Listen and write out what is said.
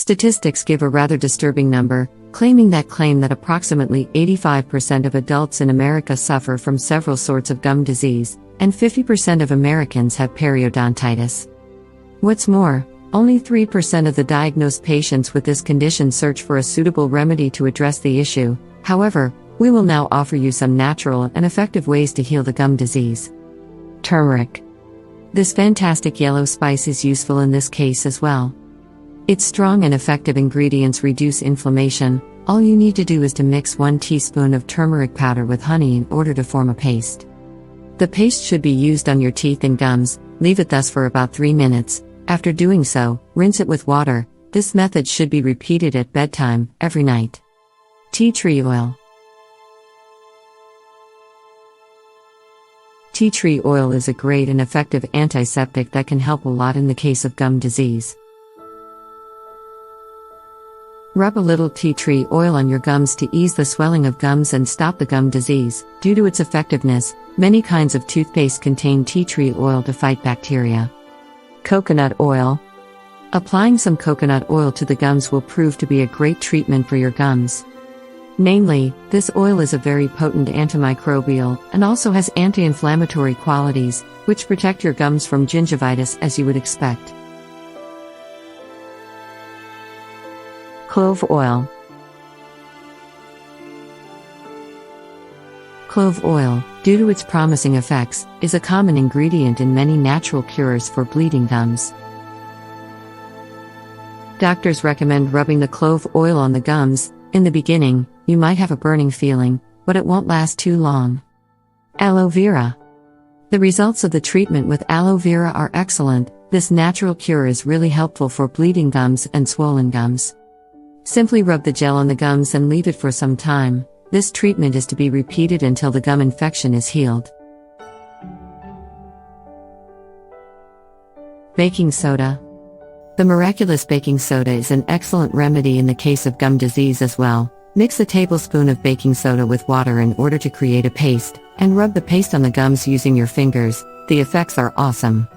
Statistics give a rather disturbing number, claim that approximately 85% of adults in America suffer from several sorts of gum disease, and 50% of Americans have periodontitis. What's more, only 3% of the diagnosed patients with this condition search for a suitable remedy to address the issue. However, we will now offer you some natural and effective ways to heal the gum disease. Turmeric. This fantastic yellow spice is useful in this case as well. Its strong and effective ingredients reduce inflammation. All you need to do is to mix 1 teaspoon of turmeric powder with honey in order to form a paste. The paste should be used on your teeth and gums. Leave it thus for about 3 minutes. After doing so, rinse it with water. This method should be repeated at bedtime, every night. Tea tree oil. Tea tree oil is a great and effective antiseptic that can help a lot in the case of gum disease. Rub a little tea tree oil on your gums to ease the swelling of gums and stop the gum disease. Due to its effectiveness, many kinds of toothpaste contain tea tree oil to fight bacteria. Coconut oil. Applying some coconut oil to the gums will prove to be a great treatment for your gums. Namely, this oil is a very potent antimicrobial and also has anti-inflammatory qualities, which protect your gums from gingivitis as you would expect. Clove oil. Clove oil, due to its promising effects, is a common ingredient in many natural cures for bleeding gums. Doctors recommend rubbing the clove oil on the gums. In the beginning, you might have a burning feeling, but it won't last too long. Aloe Vera. The results of the treatment with aloe vera are excellent. This natural cure is really helpful for bleeding gums and swollen gums. Simply rub the gel on the gums and leave it for some time. This treatment is to be repeated until the gum infection is healed. Baking soda. The miraculous baking soda is an excellent remedy in the case of gum disease as well. Mix a tablespoon of baking soda with water in order to create a paste, and rub the paste on the gums using your fingers. The effects are awesome.